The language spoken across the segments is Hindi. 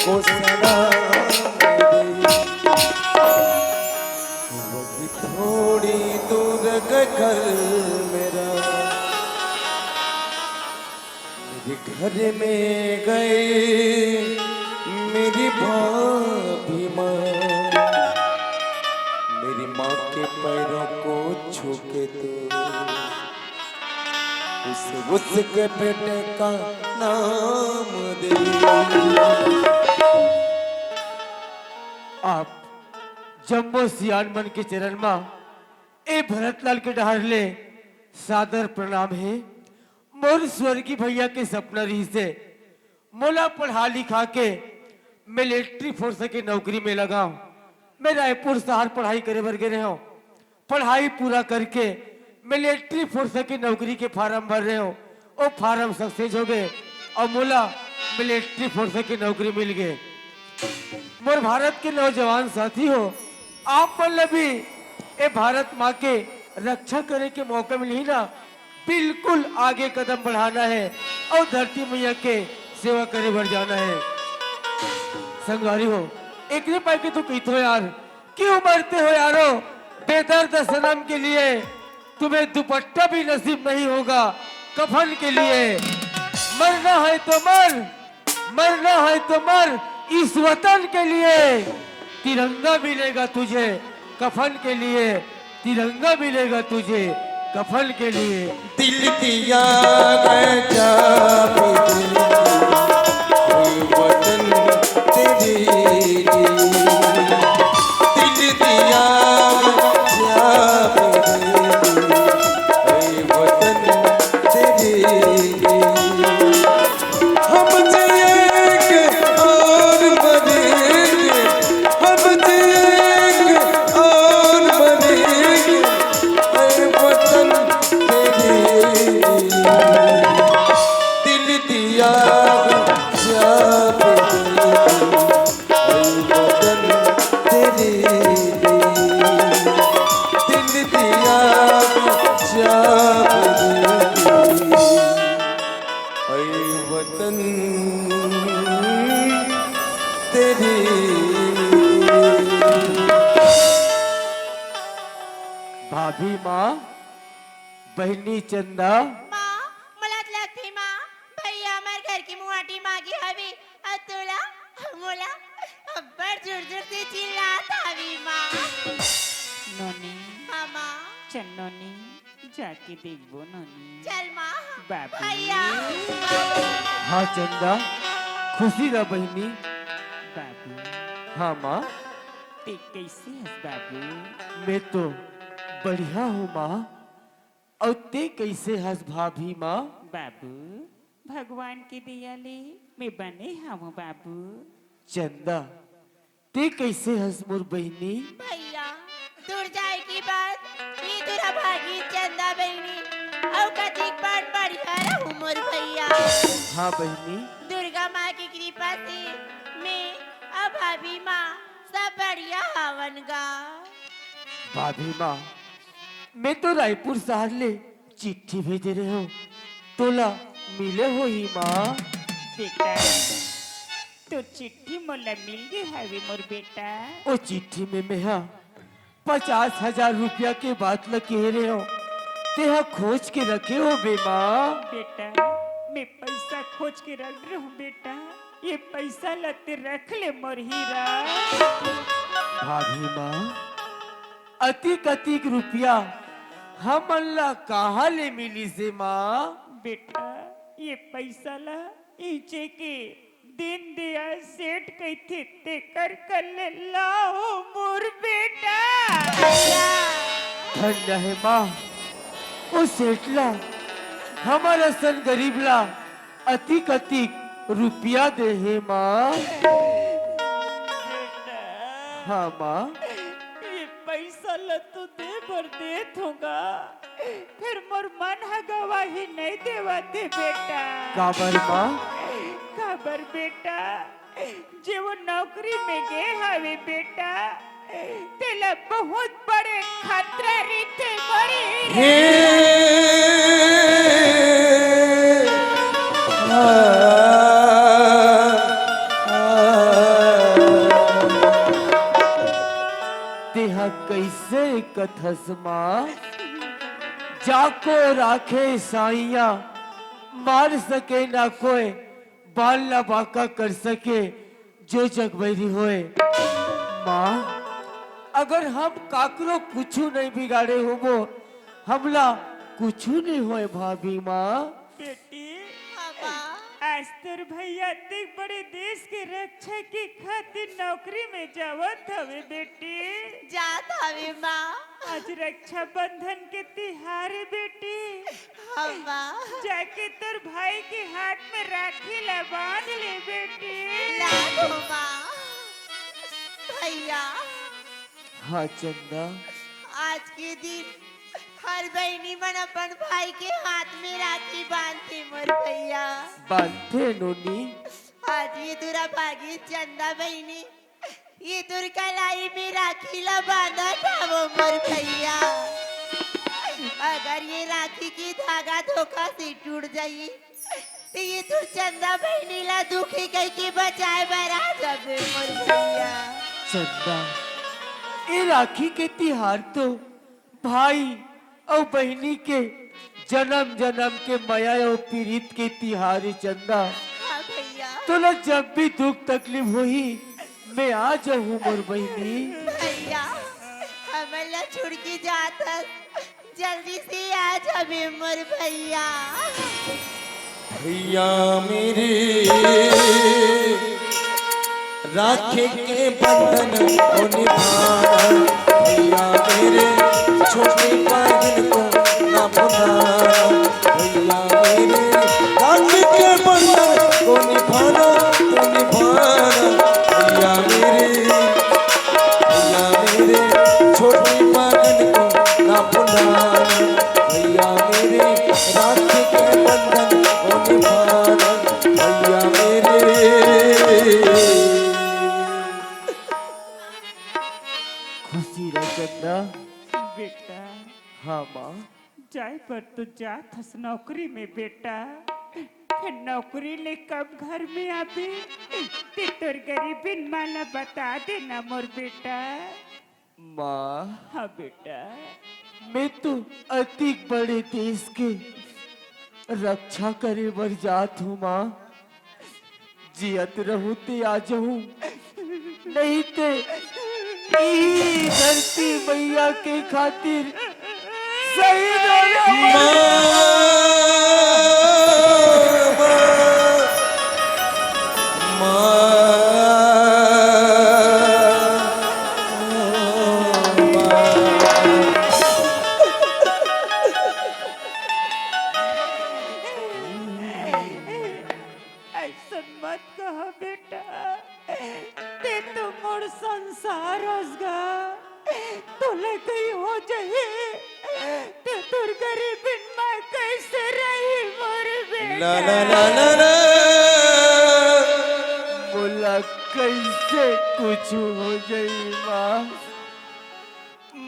को सलाम दे। वही थोड़ी दूर का घर मेरा, मेरे घर में गए मेरी भाभी माँ, मेरी माँ के पैरों को छू के तो उसके बेटे का नाम दे। आप जम्मो सियान मन के चरण में ए भरतलाल के डहारले सादर प्रणाम है। मोर स्वर्गीय भैया के सपना रही से मोला पढ़ा लिखा के मिलिट्री फोर्स के नौकरी में लगाओ। मैं रायपुर शहर पढ़ाई करे बर गए हो, पढ़ाई पूरा करके मिलिट्री फोर्स की नौकरी के फार्म भर रहे हो। वो फार्म सक्सेस हो गए और मोला मिलिट्री फोर्स की नौकरी मिल गए। मोर भारत के नौजवान साथी हो, आप मन भी ए भारत माँ के रक्षा करे के मौका मिली ना, बिल्कुल आगे कदम बढ़ाना है और धरती मैया के सेवा करे बढ़ जाना है। संगवारी हो एक ने पाई के तो कहते हो यार, क्यों मरते हो यारो बेदर्द सनम के लिए, तुम्हें दुपट्टा भी नसीब नहीं होगा कफन के लिए। मरना है तो मर, मरना है तो मर इस वतन के लिए, तिरंगा मिलेगा तुझे कफन के लिए, तिरंगा मिलेगा तुझे कफन के लिए। दिल दिया मैं जा वतन तेरी, दिल दिया वतन तेरी। हम जिएंगे और मरेंगे, हम जिएंगे और मरेंगे वतन तेरी। दिल दिया वतन तेरी। भाभी माँ, बहनी चंदा, माँ मला लगती माँ भैया हमारे घर की मुआटी मांगी हवी अतुला मोला अब्बर जोर जोर से चिल्लाता हवी माँ। नोनी हाँ माँ चल नोनी जाके देखबो नोनी। चल माँ बाबू भैया। हाँ चंदा, खुशी रह बहनी। बाबू हाँ माँ, ते कैसे हस बाबू? मैं तो बढ़िया हूँ माँ, और ते कैसे हंस भाभी माँ? बाबू भगवान की दया ले मैं बने हूँ बाबू। चंदा, ते कैसे हंस मोर बहनी? भैया दूर जाए की बात ये दूरा भागी चंदा बहनी और कतिक बार बढ़िया रहूं मोर भैया। हाँ बहनी, दुर्गा माँ की कृपा से मैं अब भाभी माँ सब बढ़िया हवन गा। भाभी माँ, मैं तो रायपुर शहर ले चिट्ठी भेजे रहे हो, तोला मिले हो ही माँ। बेटा तो चिट्ठी मोला मिल गई हवे मोर बेटा। ओ चिट्ठी में मैं 50,000 रुपया के बात ल कह रहे हो, तेहा खोज के रखे हो बे माँ। बेटा मैं पैसा खोज के रख रहा हूँ बेटा, ये पैसा लते रख ले मोर हीरा। भाभी माँ, अतिक अतिक रुपया हम ला कहाँ ले मिली से माँ? बेटा ये पैसा ला इचे के दिन दिया सेठ कहते ते कर ले लाओ मोर बेटा। धन्य है माँ, ओ सेठला हमारा सन गरीब ला अतिक अतिक रुपया दे है माँ। बेटा हाँ माँ, ये पैसा ला तू दे भर देत होगा, फिर मोर मन है गवाही नहीं देवाते बेटा। काबर माँ? खबर बेटा जे वो नौकरी में गए हवे बेटा, तेला बहुत बड़े खतरा रहते बड़ी। हे आ, आ, कथस माँ। जाको राखे साइया, मार सके ना कोई, बाल ना बाका कर सके जो जग बैरी होए। माँ, अगर हम काकरो कुछ नहीं बिगाड़े हो वो हमला कुछ नहीं होए भाभी माँ। बेटी बाबा आज तोर भैया देख बड़े देश के रक्षा की खातिर नौकरी में जावत हवे बेटी। जात हवे माँ। आज रक्षा बंधन के तिहार है बेटी। बाबा जाके तोर भाई के हाथ में राखी ला बांध ले बेटी। लाडो माँ। भैया हाँ चंदा, आज के दिन हर बहनी मन अपन भाई के हाथ में राखी बांधती मोर भैया। बांधते नोनी। आज ये तुरा भागी चंदा बहनी ये तुर कलाई में राखी ला बांधा था वो मोर भैया। अगर ये राखी की धागा धोखा से टूट जाई तो ये तुर चंदा बहनी ला दुखी कह के बचाए बरा जब मोर भैया। चंदा, ये राखी के तिहार तो भाई और बहनी के जन्म जन्म के माया और पीड़ित के तिहार है चंदा। हाँ भैया। तो ना जब भी दुख तकलीफ हुई मैं आ जाऊँ मोर बहनी। भैया हमला छोड़ के जाता जल्दी से आ जाबे मोर भैया। भैया मेरे राखे के बंधन को निभाना, भैया मेरे छोटे बहन को ना भुलाना। भैया मेरे राखे के बंधन को निभाना तो निभाना। भैया मेरे छोटी बहन को ना भुलाना। भैया मेरे राखे के बंधन को निभाना। भैया मेरे खुशी रह चंदा। बेटा हाँ माँ। जाए पर तो जात हस नौकरी में बेटा। फिर नौकरी ले कब घर में आबे ते तोर गरीबिन माला बता देना मोर बेटा। माँ, हाँ बेटा। मैं तो अति बड़े देश के रक्षा करे बर जात हूँ माँ। जियत रहूं ते आ जाऊं, नहीं ते ई धरती मैया के खातिर शहीद हो जाऊं। ऐसा मत कह बेटा। ते तो मोर संसार हसगा। तोले कहीं हो जाए ते तोर गरीबिन मां कैसे रही मोर बेटा। ला ला ला ला ला। बोला कैसे कुछ हो जाई माँ।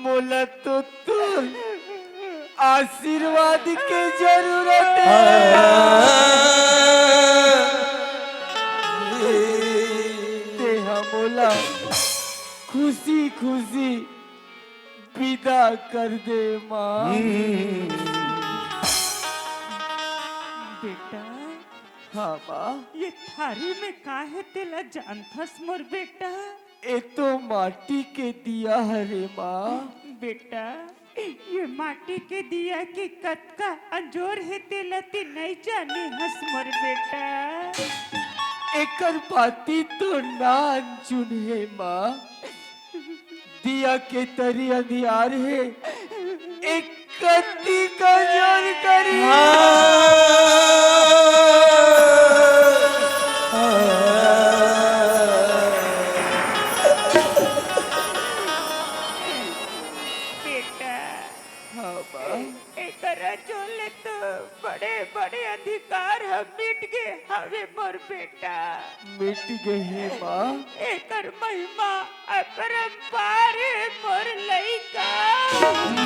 मोला तो आशीर्वाद के जरूरत है। ते हमोला खुशी खुशी विदा कर दे माँ। बेटा हाँ माँ। ये थारी में काहे तेला जानथस मोर बेटा। ये तो माटी के दिया है रे माँ। बेटा ये माटी के दिया की कतका अंजोर है तेला ती नहीं जाने हस मोर बेटा। एकर बाती तो ना अनचुन है माँ। दिया के तरी अंधियार है, एक कत्ती का जोर करी। बेटा हाँ माँ। एकरा जोले तो बड़े बड़े अधिकार हम मिट गए हवे मोर बेटा। मिट गए है माँ। एकर महिमा अपरंपार है मोर लइका।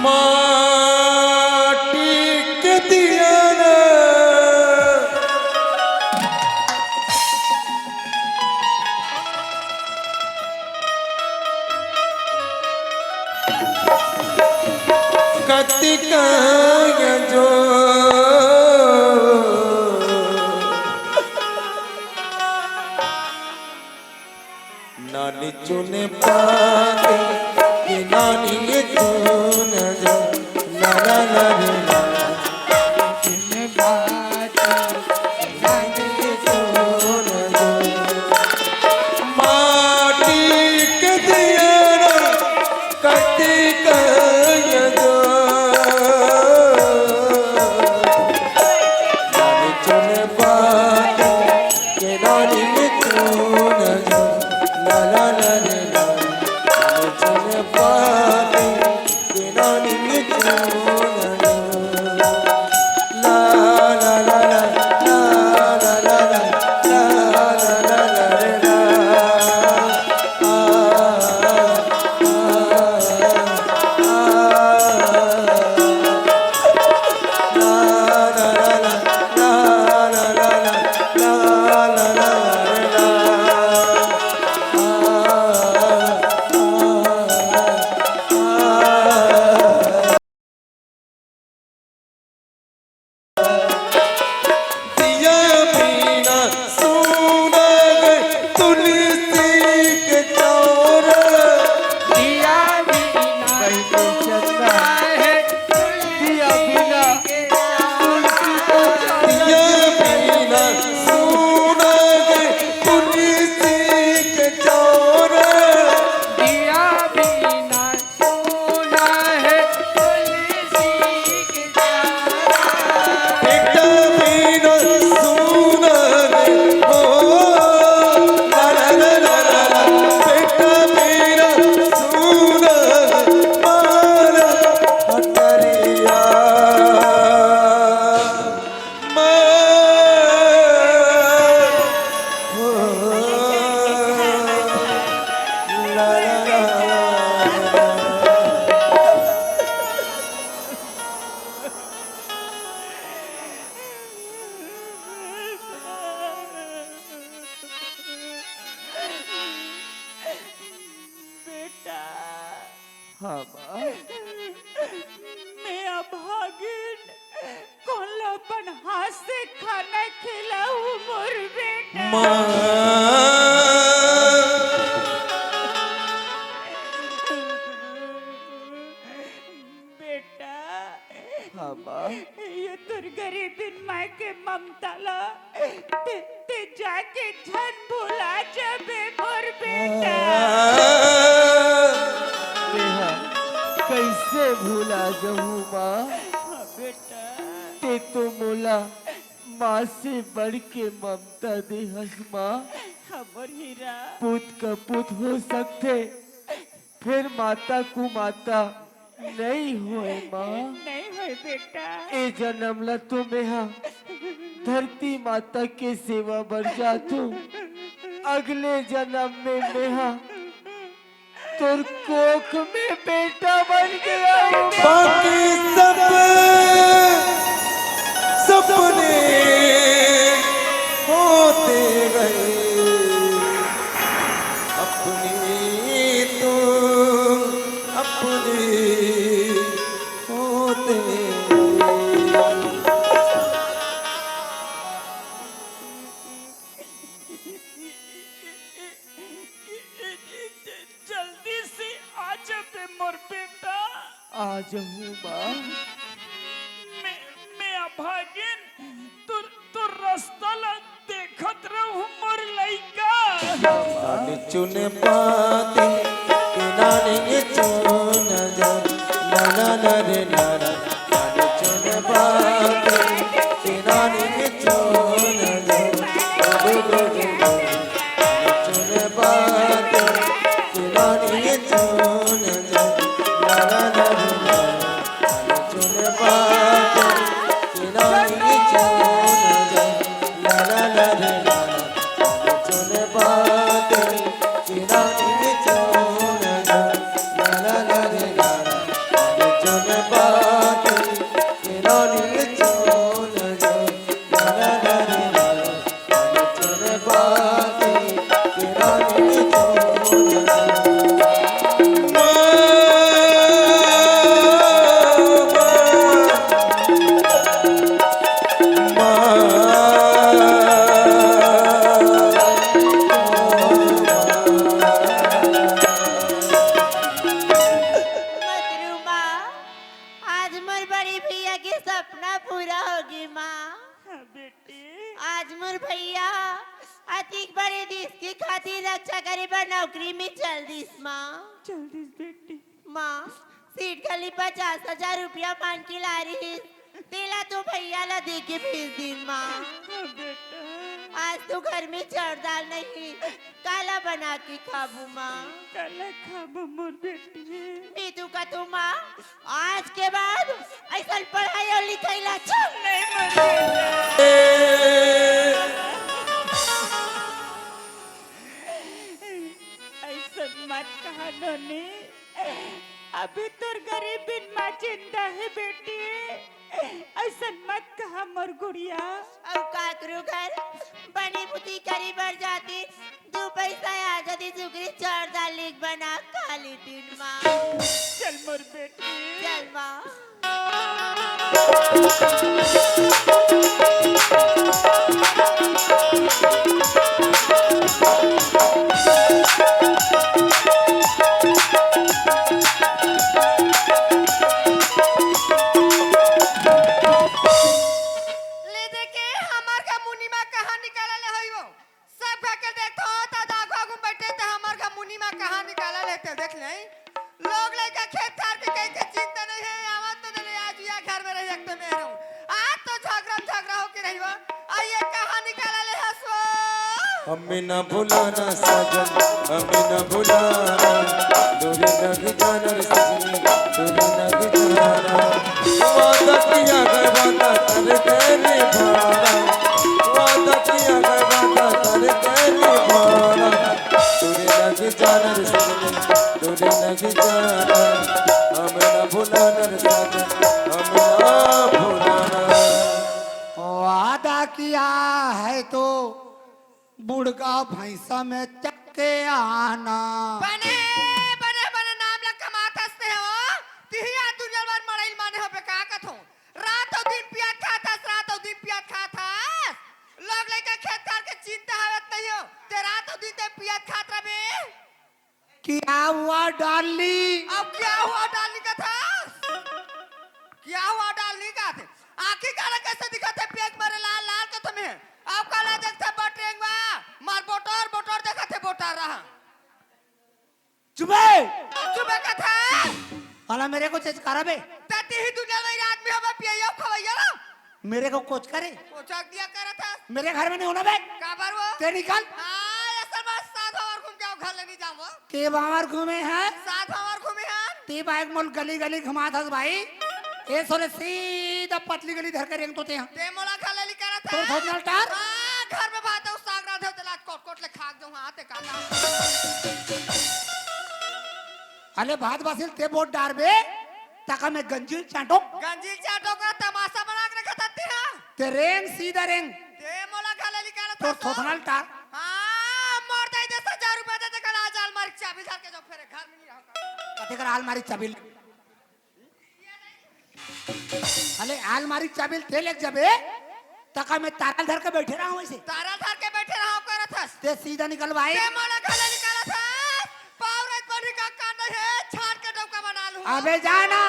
माटी के दिया ना कतिकाय जो नानी चुने पाते कि नानी ये चुन जो ना ना ना ना चुने पाते नानी ये चुन जो माटी के दिया कतिकाय जो नानी चुने पाते कि नानी ये चुन जो la la la la la चुने पाते कि नानी ये चुन जो la la la la la la la la la la la la दिया बिना सुना गए तुलसी के चौर दिया बिना चंदा है दिया बिना तुलसी को दिया बिना सुना गए तुलसी के चौर दिया बिना सोना है तुलसी के बेटा बिना सुना गए हो ला ला ला ला ला बेटा बिना सुना गए मारा हटरिया ला ला ला बेटा हाँ माँ मैं अभागिन कोलापन हाथ से खाना खिलाऊं मोर बेटा बेटा हाँ माँ ये तुर गरीबिन माय के ममताला ते जाके झन भुला जाबे मोर बेटा नेहा कैसे भूला जाऊँ माँ बेटा ते तो मोला माँ से बढ़ के ममता दे हस माँ हमर हीरा पुत का पुत हो सकते फिर माता को माता नहीं होए माँ नहीं है बेटा ए जन्म ला तो मेहा धरती माता के सेवा बढ़ जातू अगले जन्म में मेहा तुर कोख में बेटा बन गया हूँ। बाकी सब सपने होते गए अपनी तुम अपने होते जल्दी से आ जाबे मोर बेटा आ जाऊँ माँ मैं अभागिन तुर रास्ता ला देखत रहूं मोर लइका नानी चुने पाते कि नानी ये चुन जा ना ना ना रे ना ना नानी चुने पाते कि नानी ये चुन जा गो गो गो गो नानी चुने पाते कि नानी ये चुन जा ना ना ना रे ना नानी चुने पाते कि नानी ये चुन जा ना ना ना रे ना नानी चुने पाते कि नानी ये चुन जा ना ना ना रे ना नानी चुने पाते खातिर रक्षा करे पर नौकरी में चल दिस माँ। जल्दी बेटी। माँ सीट गली 50,000 रुपया मांग के ला रही तेला तो भैया ला दे के भेज दिन माँ। हाँ बेटा। आज तो घर में चढ़ दाल नहीं काला बना के खाबू माँ। काला खाबो मोर बेटी। नीतू का तो माँ आज के बाद ऐसा पढ़ाई और लिखाई ला छोड़ नहीं ऐसा मत कहा नोनी। अभी तोर गरीबी माँ जिंदा है बेटी। ऐसा मत कहा मोर गुड़िया। अब का करूं घर बनी बुद्धि करी बढ़ जाती 2 पैसा आ जाती सुगरी चढ़ दाल लिख बना खा लेती माँ। चल मोर बेटी। चल माँ। ले देखे हमार का मुनीमा कहाँ निकाला ले हई वो सब के देखो त आगू आगू बैठे त हमार का मुनीमा कहाँ निकाला लेते देख ले लोग लइका खेत खार के कहीं के चिंता नहीं है आवत तो दले आज या घर में रह सकते मैं रहूं आज तो झगड़ा हो के रहिवा आइए कहाँ निकाला ले हसो हमें न भुलाना साजन हमें न भुलाना दूरी नग जाना रे सजनी दूरी नग जाना वादा किया गए वादा कर तेरे भारा वादा किया गए वादा कर तेरे भारा दूरी नग जाना रे सजनी दूरी नग जाना हमें न भुलाना रे साजन हमें न भुलाना। वादा किया है तो बुढ़गा भैंसा में चक्के आना। बने बने बने नाम लग कमात हंसते हो तिहिया दुनिया भर मरैल माने हो पे का कथो रात और दिन पियात खातास रात और दिन पियात खातास लोग लइका खेत खार के चिंता हवत नहीं हो ते रात और दिन ते पियात खात रबे क्या हुआ डाली? अब क्या हुआ डालनी का था क्या हुआ डालनी का थे आंखें काला कैसे दिखाते पेट मारे लाल लाल का तुम्हें अब काला देखते बटरेंग बा मार बोटर बोटर देखते बोटर रहा चुपे चुपे का था अला मेरे को चचकारा बे तती ही दुनिया में आदमी हमें पिया खवैया ना मेरे को कोच करे पोचाक दिया करा था मेरे घर में नहीं होना बे का बार वो ते निकल हां ऐसा बस साथ और घूम के घर ले नहीं जाऊंगा के बाहर घूमे हैं साथ और घूमे हैं ते बाइक मोल गली गली घुमा था भाई ए सोले सीधा पतली गली धर के रेंग तोते हैं ते मोला खा ले करा था तोर खोज नलटार हां घर में बात है उस साग राधे तला कोट कोट ले खाक दूं हां ते काटा अले भात बासिल ते बोट डार बे तका में गंजी चाटो गंजी चाटो का तमाशा बना के रखा थे हां ते रेंग सीधा रेंग ते मोला खा ले करा था तोर थोथनल टार हां मोर दे 10,000 रुपए दे कल आज अलमारी चाबी धर के जो फिर घर में नहीं रहूंगा कते कर अलमारी चाबिल अले अलमारी चाबिल ते लेक जबे तका में तारल धर के बैठे रहा हूं ऐसे तारा धर के बैठे रहा करा था ते सीधा निकल भाई ते मोला खा ले करा था पावरत बड़ी का कांड है छाड़ के डबका बना लूं अबे जाना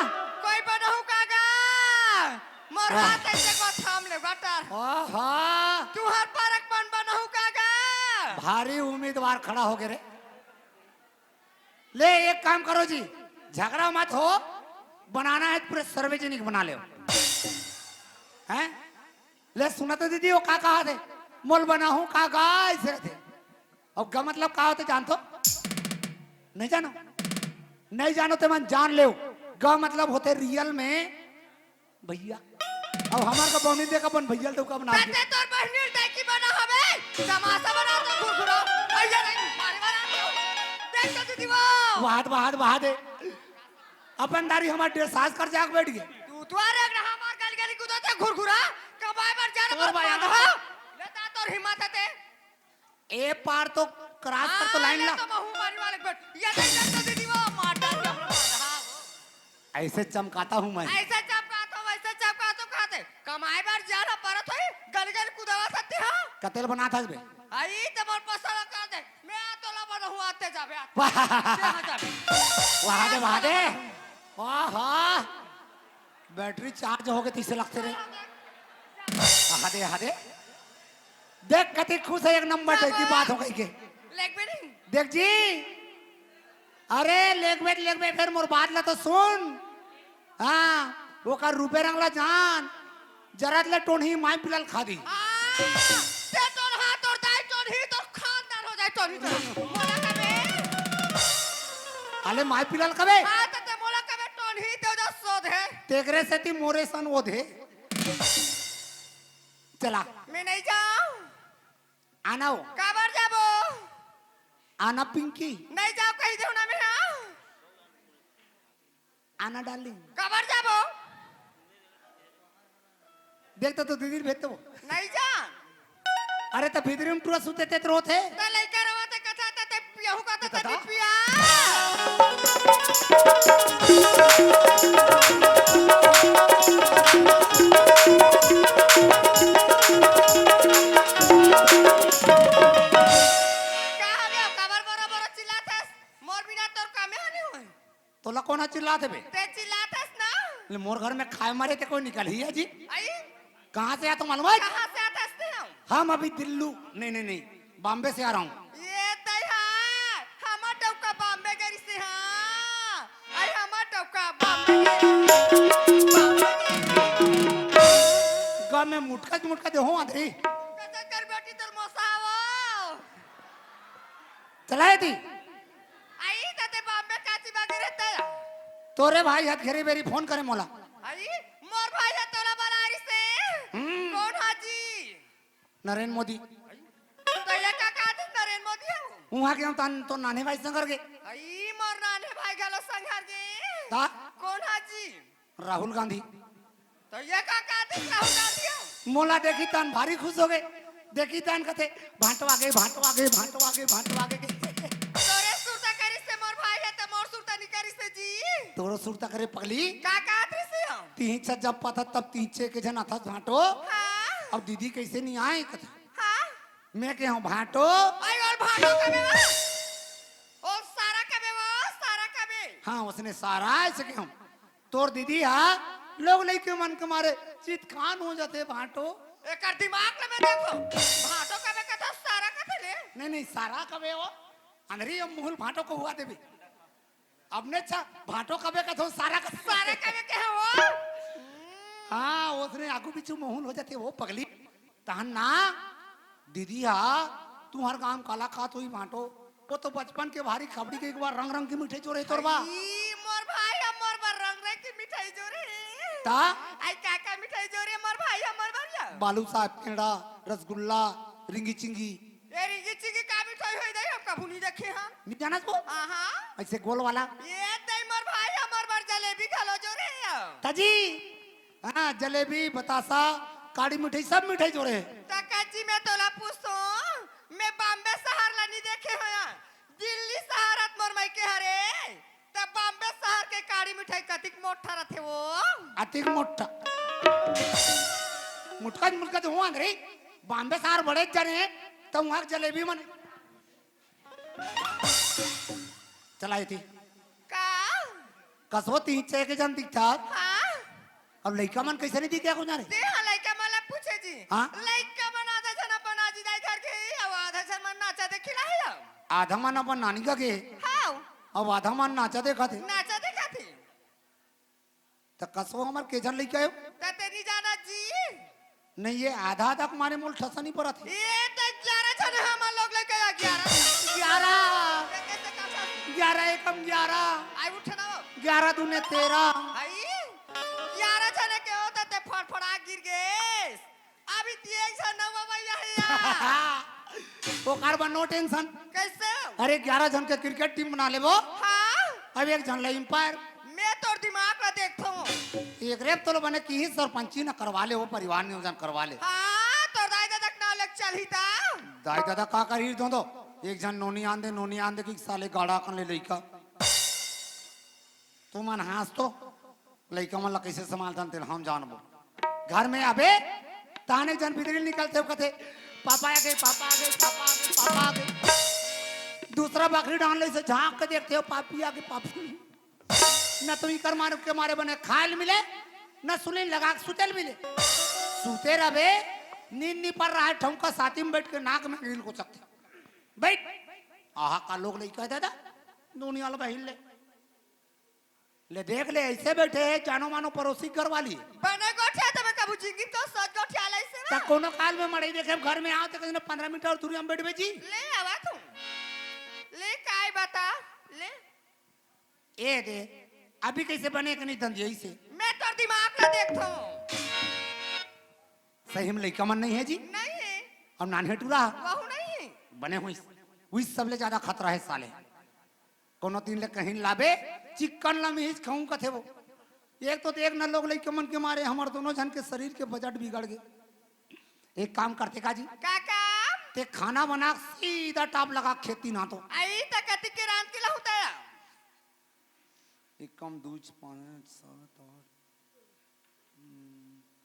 कोई बनहु कागा मोर हाथ ऐसे को थाम ले गटर ओहो तू हर परक बनहु कागा भारी उम्मीदवार खड़ा हो गए रे ले एक काम करो जी झगड़ा मत हो बनाना है पूरे सार्वजनिक बना ले हैं ले सुना तो दीदी वो का कहा थे मोल बना हूं का गा ऐसे थे अब गा मतलब का होते जान तो नहीं जानो नहीं जानो तो मन जान ले गा मतलब होते रियल में भैया अब हमार का बौनी दे का बन भैया तो का बना तते तोर बहनी दे की बना हवे तमाशा बना तो घुरघुरो भैया नहीं मारे मारा देख तो दीदी वो वहां दे अपन दारी हमार डेढ़ सास कर जाग बैठ गए तू तो आ रे हमार गली गली कूदते घुरघुरा कबाय पर जाने तोर पर भाई बांध आगा। लेता तोर हिम्मत है ए पार तो क्रॉस कर तो लाइन ला तो महू मारी वाले बैठ ये देख तो दीदी वो मार डाल के अपना हां ऐसे चमकाता हूं मैं ऐसा चपका तो वैसे चपका तो खाते कमाए बार जाना परत है गली गली कूदवा सकते हो कतेल बना था बे आई तो मोर पसला कर दे मैं तो ला बन हुआ आते जाबे वहां दे आहा बैटरी चार्ज हो गई तीसरे लगते रे आहा दे देख कते खुश है एक नंबर की बात हो गई के लेग में नहीं देख जी, अरे लेग में फिर मोर बात ला तो सुन। हाँ वो का रूपे रंगला जान जरात ले टोनी माई पिलाल खादी। ते तोर हाथ और दाई तोर ही तोर खानदान हो जाए तोर ही तोर मोला कबे अले माई पिलाल कबे हां ते मोला कबे टोन ही दे जा सोध है तेगरे से ती मोरे सन वो दे। चला मैं नहीं जाऊं आना हो काबर जाबो आना पिंकी नहीं जाओ कहीं दे ना मैं हां आना डार्लिंग काबर जाबो देखता तो दीदी भेजते वो नहीं जा अरे तो भीतरी में टूरा सुते ते रोते ते लइका रवा ते कथा ते पियाहू का ते कथा? पिया कहा गया काबर बरोबर चिल्लाथस मोर बिना तोर कामे हने होय तोला कोना चिल्लाते बे ते चिल्लाथस ना ले मोर घर में खाए मारे ते कोई निकल ही है जी आई कहाँ से आ तो मालूम है कहां से आथस ते हम हम अभी दिल्लू नहीं बॉम्बे से आ रहा हूँ ये तय हां हमा टौका बॉम्बे गरी से हां आई हमा टौका बॉम्बे गाँव में मुटका दे हो आधरी कथा कर बेटी तोर मोसावो चलाए थी आई तते बॉम्बे काची बागी रहता तोरे भाई हाथ घेरे बेरी फोन करे मोला आई मोर भाई है तोला बलारी से कौन हाजी नरेंद्र मोदी तो ये का कहते नरेंद्र मोदी है वहाँ के हम तो नाने भाई संग के आई मोर नाने भाई गलो संघार गे ता कौन हाजी राहुल गांधी तो ये का कहते राहुल गांधी है मोला देखी तान भारी खुश हो गए देखी तान कहते भांटवा गए तोरे सुरता करी से मोर भाई है तो मोर सुरता नहीं करी से जी तोरो सुरता करे पगली का कहते से हम तीन से जब पता तब तीचे के जन था भांटो हां अब दीदी कैसे नहीं आए कथा हां मैं के हूँ भांटो आई और भाटो कबे वो ओ सारा कबे हाँ उसने सारा ऐसे के हूँ तोर दीदी हाँ लोग नहीं के मन के मारे चित खान हो जाते भांटो एकर दिमाग में देखो भाटो कबे कथा सारा कथे ले नहीं सारा कबे हो अंधरी अब मुहल भांटो को हुआ देवी अब ने अच्छा भांटो कबे का थो सारा सारा कबे के हो हाँ उसने आगू पीछू मोहन हो जाते वो पगली तहन ना दीदी हाँ तू हर काम काला खात हुई भांटो वो तो बचपन के भारी खबड़ी के एक बार रंग रंग की मिठाई चोरे तोरबा ई मोर भाई हमर बर रंग रे की मिठाई जोरे ता आई काका मिठाई जोरे मोर भाई हमर बरिया बालू साहब पेड़ा रसगुल्ला रिंगी चिंगी ए रिंगी चिंगी का मिठाई होई दई हम कबू नहीं देखे हम नहीं जाना वो हां ऐसे गोल वाला ये दई मोर भाई हमर बर जलेबी खालो जोरे ताजी हाँ जलेबी बतासा काड़ी मिठाई सब मिठाई जोड़े तकाजी में तोला पूछो मैं बॉम्बे शहर ला नहीं देखे होया दिल्ली शहरत मोर माई के हरे तब बॉम्बे शहर के काड़ी मिठाई कतिक मोटा रथे वो अतिक मोटा मुटका तो हुआ रे बॉम्बे शहर बड़े जने तो वहां जलेबी मन चलाई थी का कसो तीन छह के जन दिखता हां अब लड़का मन कैसे नहीं दिखे कुछ रे दे हाँ लइका मला पूछे जी हाँ? लइका मन आधा जना बना जी दाई घर के अब आधा जन मन नाचा दे खिलाई लो आधा मन अपन नानी का के हां अब आधा मन नाचा देखा थे नाचा देखा थी तो कसो हमार के जन लड़का है त तेरी जाना जी नहीं ये आधा आधा हमारे मूल ठसनी पर थे ये तो 11 जन हम लोग लेके 11 11 कैसे काम 11 एकम 11 आई उठना वो 11 दूने 13 आई 11 जने के होता ते फड़फड़ा गिर गए अभी एक जन नवा भैया है वो कार नो टेंशन कैसे अरे 11 जन के क्रिकेट टीम बना ले वो हाँ अब एक जन ले एम्पायर मैं तोर दिमाग ला देखता हूँ एक रेप तो बने की ही सरपंची न करवा ले वो परिवार नियोजन करवा ले हाँ तोर दाई दादा ना लग चल ही था दाई दादा का कर ही दो एक जन नोनी आंदे की साले गाड़ा कर ले लइका तू मन हास तो लइका मन ला कैसे संभालतन तेल हम जानबो घर में अबे ताने जन बिदरी निकलते हो कथे पापा आ गए दूसरा बकरी डाल ले से झांक के देखते हो पापी आ गए पापी न तो इकर मार के मारे बने खायल मिले न सुने लगा के सुतेल मिले सूते रहे नींद नहीं पड़ रहा है ठोंका साथी में बैठ के नाक में रील को सकते बैठ आहा का लोग नहीं कहते था दुनिया लो बहिल ले देख ले ऐसे बैठे है जानो मानो पड़ोसी घर वाली बने गोठिया तबे कबू जिंगी तो सच गोठिया लाइसे ता कोनो काल में मड़ई देखे घर में आओ तो कहने 15 मिनट और दूरी हम बैठ बेची ले आवा तू ले काय बता ले ए दे अभी कैसे बने कि नहीं धंधे से मैं तो दिमाग ला देखतो सही में लइका मन नहीं है जी नहीं है हम नान्हे टूरा वहु नहीं है बने हुई हुई सबले ज्यादा खतरा है साले कोनो दिन ले कहीं लाबे चिकन लमीज खाऊं कथे वो एक तो देख न लोग लइका मन के मारे हमार दोनों जन के शरीर के बजट बिगड़ गए एक काम करते का जी काका ते खाना बना सीधा टाप लगा खेती ना तो आई तकती के रात के लहुता एक कम 2 5 7 8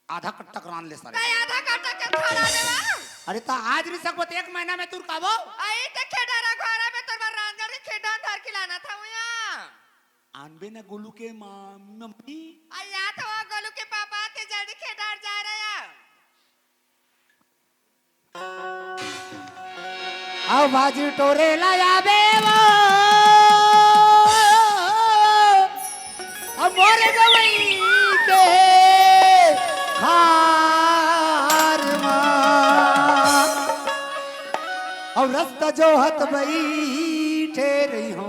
आधा कट्टा करान ले सारे काय आधा काटा के खाना देवा अरे तो आज नहीं सकबत एक महीना में तुर काबो आई त खेडारा घोरा में तोर रांझर के खेडान धर के लाना था हुआ आनबे ने गोलू के मम्मी आया तो गोलू के पापा ते जल्दी खेडार जा रहा आओ बाजी टोरे लाया बेवो अब मोरे गवई के हार मां अब रास्ता जो हत बैठे रही हूं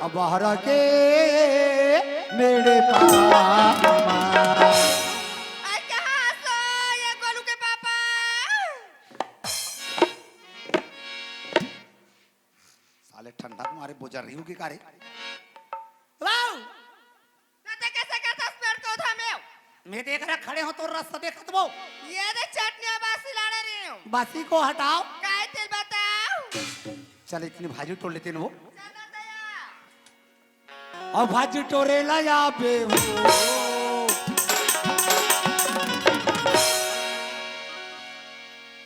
अब बाहर के मेरे पास आई कहां सो ये गोलू के पापा साले ठंडा तुम्हारे बोझा रही हूँ की कारे वाओ ते कैसे करता स्पेयर को था मैं देख रहा खड़े हो तो रास्ता देखत वो ये दे चटनी बासी लाड़ा रही हूं बासी को हटाओ काय तेल बताओ चल इतनी भाजी तोड़ लेते हैं वो चला दया और भाजी टोरे लाया बे वो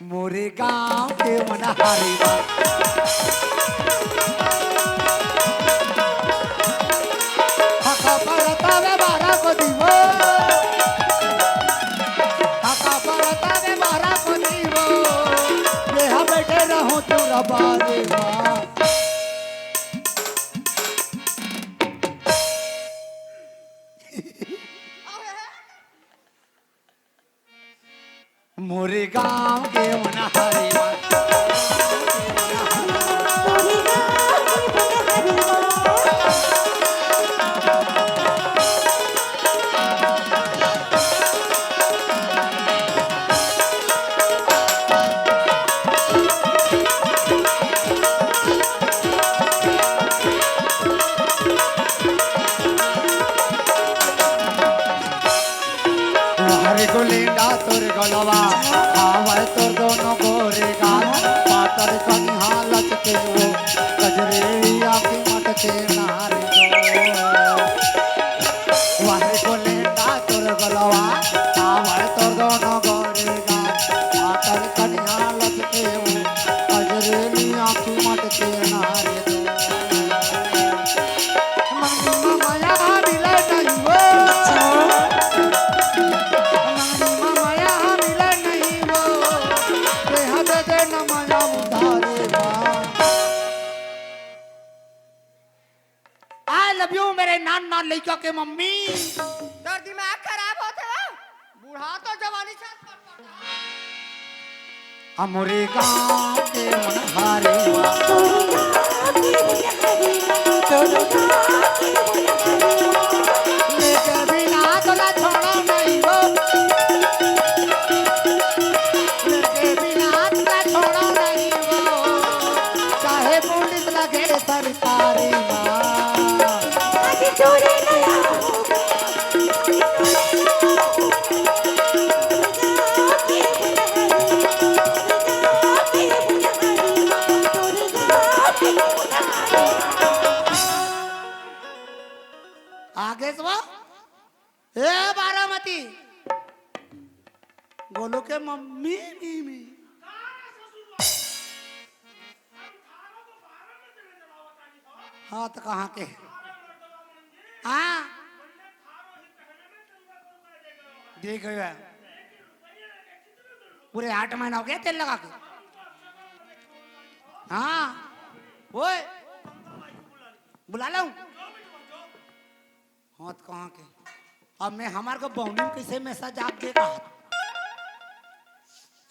मोरे गांव के मनहारी हका परता में बारा को दीवो हका परता में बारा को दीवो ये हम बैठे रहो तू रबारे मां मोरे गांव के मनहारी को लेंडा तोर गलवा आवे तोर दोनों गोरे गाल पातर कनी हालत के वो गजरे आंखें मत के नारे दो वाहे को लेंडा तोर गलवा आवे तोर दोनों गोरे गाल पातर कनी हालत के वो गजरे आंखें मत के नारे दो मंगी माया मिले नहीं वो मेरे नान नान लइका के मम्मी तोर दिमाग खराब होत है बूढ़ा तो जवानी से हमरे गांव के मनहारे लेके बिना तोला छोड़ो नहीं वो लेके बिना तोला छोड़ो नहीं वो चाहे पुलिस लगे सरकारी मां चोरे नया आगे सवा ए बारामती गोलू के मम्मी मी हाँ तो कहाँ के हाँ देख गया पूरे 8 महीना हो गया तेल लगा के हाँ ओए बुला लाऊं हाँ तो कहाँ के अब मैं हमारे को बहनी में कैसे मैसेज आप देगा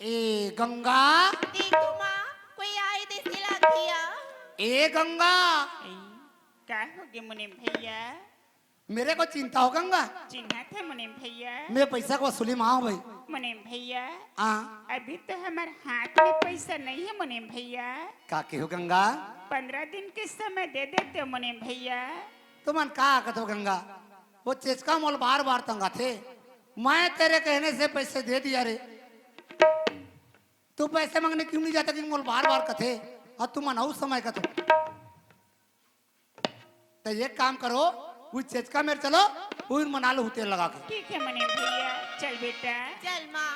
ए गंगा देख तू माँ कोई आई तो इसकी लगती है ए गंगा क्या हो गया मुनीम भैया मेरे को चिंता हो गंगा चिन्हा थे मुनीम भैया मैं पैसा को वसूली माँ भाई मुनीम भैया हाँ अभी तो हमारे हाथ में पैसा नहीं है मुनीम भैया का के हो गंगा 15 दिन के समय दे देते हो मुनीम भैया तुमन का कहते हो गंगा वो चेचका मोल बार बार तंगा थे मैं तेरे कहने से पैसे दे दिया रे तू पैसे मांगने क्यों नहीं जाता कि मोल बार बार कथे और तुम मनाऊ समय का तो एक काम करो वो चेचका मेरे चलो वो मना लो तेल लगा के ठीक है मुनीम भैया चल बेटा चल माँ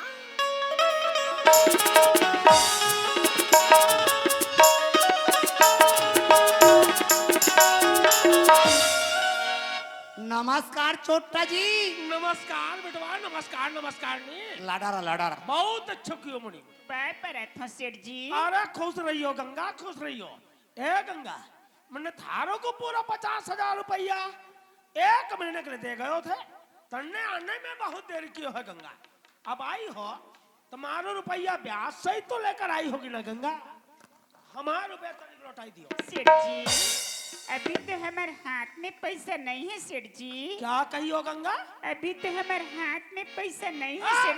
नमस्कार छोटा जी नमस्कार बेटवा नमस्कार नमस्कार ने लाडारा लाडारा बहुत अच्छो कियो मुनि बाय पर था सेठ जी अरे खुश रहियो गंगा खुश रहियो ए गंगा मैंने थारो को पूरा 50,000 रुपया 1 महीने के लिए दे गयो थे तन्ने आने में बहुत देर कियो है गंगा अब आई हो तुम्हारो रुपया ब्याज सही तो लेकर आई होगी ना गंगा हमारा रुपया तनिक लौटाई दियो सेठ जी अभी तो हमारे हाथ में पैसा नहीं है सेठ जी क्या कहियो गंगा अभी तो हमारे हाथ में पैसा नहीं है सेठ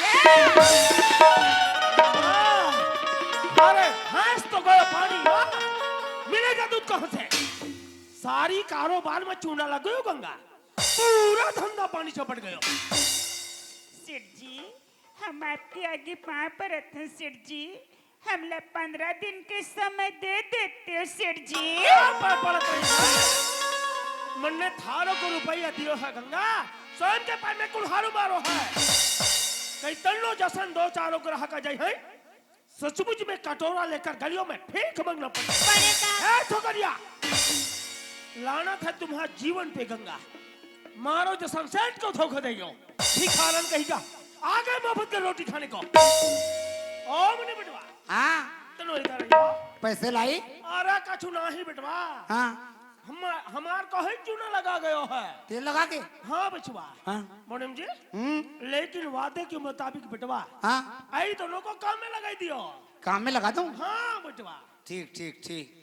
अरे भैंस तो गयो पानी मिलेगा दूध कहाँ से सारी कारोबार में चूना लग गयो गंगा पूरा धंधा पानी चपट गयो सेठ जी हम आपके आगे पाँव पर रखते हैं सेठ जी हमला 15 दिन के समय दे देते हो सेठ जी मन्ने थारो को रुपया दियो है गंगा स्वयं के पास में कुल्हारू मारो है कई तन्नो जसन 2-4 ग्राहक का जाई है सचमुच में कटोरा लेकर गलियों में फेंक मांगना पड़ता है ठोकरिया लाना था तुम्हारा जीवन पे गंगा मारो जसन सेठ को धोखा देयो भिखारन कहेगा आगे मुफ्त के रोटी खाने को ओ मने बेटवा हाँ तनो इधर आइयो पैसे लाई अरे कछु नहीं बेटवा हाँ हमार को ही चूना लगा गयो है तेल लगा के हाँ बचवा हाँ मोनम जी लेकिन वादे के मुताबिक बेटवा हाँ आई दोनों को काम में लगाई दियो काम में लगा दूं हाँ बेटवा ठीक ठीक ठीक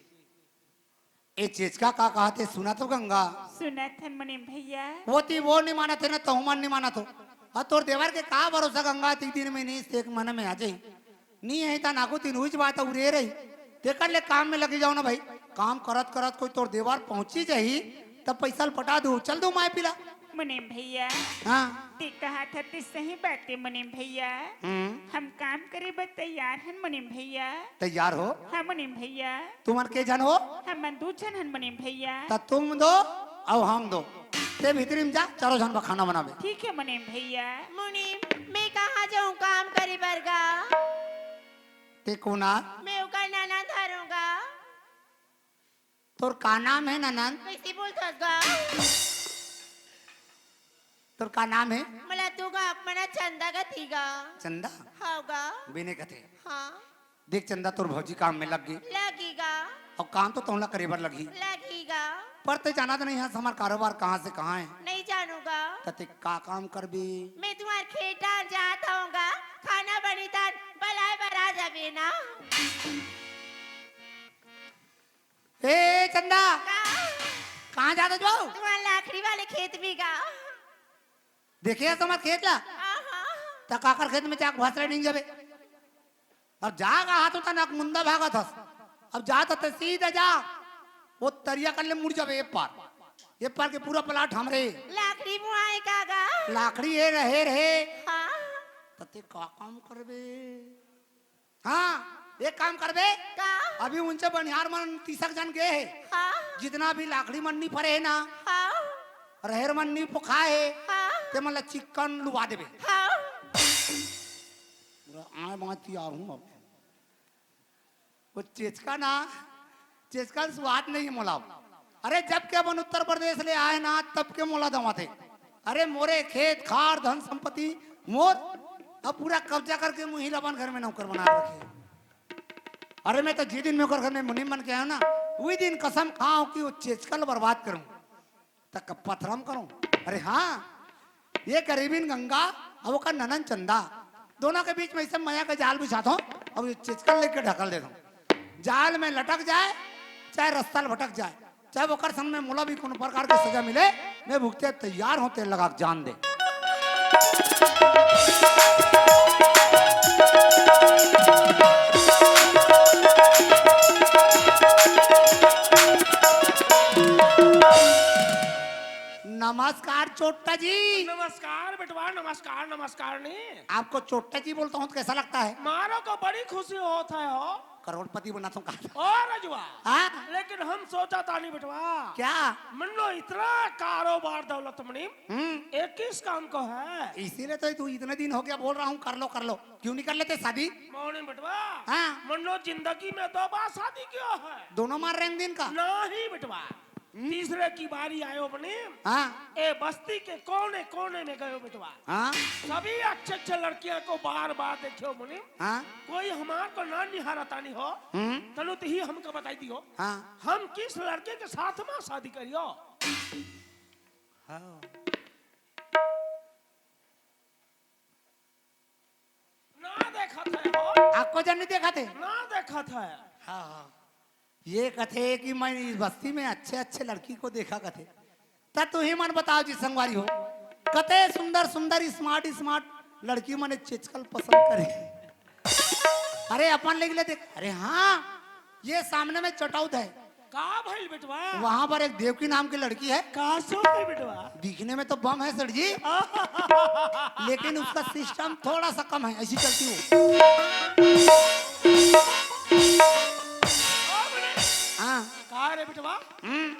ये चेचका का कहते सुना तो गंगा सुना था मुनीम भैया वो थी वो नहीं माना थे ना तो मन नहीं माना तो और तोर देवर के का भरोसा गंगा 3 दिन में नहीं एक मन में आ जाए नहीं है ता नाको तीन हुई बात उरे रही तेकर ले काम में लगे जाओ ना भाई काम करत करत कोई तोर देवर पहुंची जाही तब पैसा पटा दो चल दो माय पिला मुनीम भैया हाँ ते कहा था ते सही बात है मुनीम भैया हम काम करे बस तैयार हैं मुनीम भैया तैयार हो हाँ मुनीम भैया तुम के जन हो हम दो जन हैं मुनीम भैया तब तुम दो और हम दो ते भीतरी में जा चारों जन का खाना बनावे ठीक है मुनीम भैया मुनीम मैं कहाँ जाऊँ काम करे बरगा ते कोना मैं उका नाना धरूंगा तोर का नाम है ननन कैसे बोलतोस गा तोर का नाम है मला तू गा मना चंदा का थीगा चंदा हाँ गा बिने कथे हाँ देख चंदा तोर भौजी काम में लग गई लगेगा और काम तो तुमला करे बर लगी लगेगा पर ते जाना तो नहीं है हमारा कारोबार कहाँ से कहाँ है नहीं जानूंगा तते का काम कर भी मैं तुम्हारे खेता जाता हूँगा खाना बनीता बलाए बरा जाबे ना ए चंदा का कहाँ जाते जाओ तुम्हारे लाकड़ी वाले खेत भी गा देखिए तुम्हारा खेत ला आहा तकाकर खेत में जाक भासरे नहीं जाबे अब जागा हाथ होता ना मुंदा भागा था अब जाता तो सीधा जा वो तरिया कर ले मुड़ जाबे ये पार के पूरा प्लाट हमरे लाकड़ी मुआए का गा लाकड़ी है रहे रहे हाँ तते का काम करबे हाँ एक काम करबे का अभी उनसे बनिहार मन 30 जन गए है हाँ जितना भी लाकड़ी मन नहीं पड़े है ना हाँ रहेर मन नहीं पुखा है हाँ ते मतलब चिकन लुवा देबे हाँ आए बात यार हूँ अब वो चेचका ना चेचका स्वाद नहीं है मोला अरे जब के अपन उत्तर प्रदेश ले आए ना तब के मोला दवा थे अरे मोरे खेत खार धन संपत्ति मोर अब पूरा कब्जा करके मुहिल अपन घर में नौकर बना रखे अरे मैं तो जी दिन में ओकर घर में मुनीम बन के आया ना, वही दिन कसम खाऊं कि वो चेचकल बर्बाद करूं, तक पथरम करूं। अरे हाँ, ये करीबिन गंगा और वो का ननन चंदा, दोनों के बीच में ऐसे माया का जाल बिछाता हूँ और ये चेचकल लेके ढकल देता हूँ। जाल में लटक जाए चाहे रास्ता भटक जाए, चाहे वो कर संग में मुला भी कोनो प्रकार की सजा मिले, मैं भुगते तैयार होते लगा के जान दे। नमस्कार चोट्टा जी। नमस्कार बेटवा, नमस्कार नमस्कार नहीं। आपको चोट्टा जी बोलता हूँ तो कैसा लगता है? मारो को बड़ी खुशी होता है हो, करोड़पति बनाता हूँ कहा। ओ रजवा, हाँ? लेकिन हम सोचा था नहीं बेटवा, क्या? मन लो इतना कारोबार दौलत मुनीम एक किस काम को है, इसीलिए तो तू इतने दिन हो गया बोल रहा हूँ कर लो, क्यों नहीं कर लेते शादी? मौनी बेटवा। हाँ? मन लो जिंदगी में 2 बार शादी क्यों है? दोनों मार रहे हैं दिन का? नहीं बेटवा, तीसरे की बारी आयो मुनीम। हाँ? ए बस्ती के कोने कोने में गयो बेटवा, हाँ? सभी अच्छे अच्छे लड़कियों को बार बार देखियो मुनीम, हाँ? कोई हमार को ना निहारता नहीं हो, तनु तो ही हमको बताई दियो, हाँ? हम किस लड़के के साथ में शादी करियो। हाँ? ना देखा था हो, आपको जन नहीं देखा थे? ना देखा था। हाँ हाँ, ये कथे कि मैं इस बस्ती में अच्छे अच्छे लड़की को देखा कथे, तब तू ही मन बताओ जी संगवारी हो, कते सुंदर सुंदर स्मार्ट स्मार्ट लड़की मने चेचकल पसंद करे। अरे अपन ले देख, अरे हाँ, ये सामने में चटौत है, का भइल बेटवा? वहां पर एक देवकी नाम की लड़की है, का सो है बेटवा? दिखने में तो बम है सर जी, लेकिन उसका सिस्टम थोड़ा सा कम है, ऐसी चलती हो। हाँ? का रे बेटवा,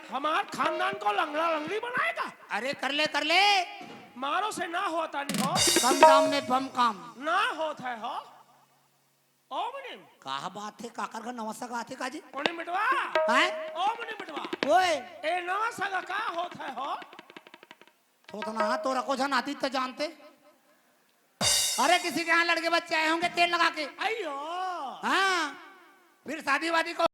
हमार खानदान को लंगड़ा लंगड़ी बनाएगा? अरे कर ले, मारो से ना होता नहीं हो, कम दाम में बम काम। ना होता है हो। ओ मुनीम, कहा बात है, काकर का नवा सगा आते काजी? मुनीम बेटवा, हैं? ओ मुनीम बेटवा, ओए, ए नवा सगा का होता है हो? तो ना तो रखो जन आती तो जानते। अरे किसी के यहाँ लड़के बच्चे आए होंगे तेल लगा के, अयो, हाँ, फिर शादी वादी को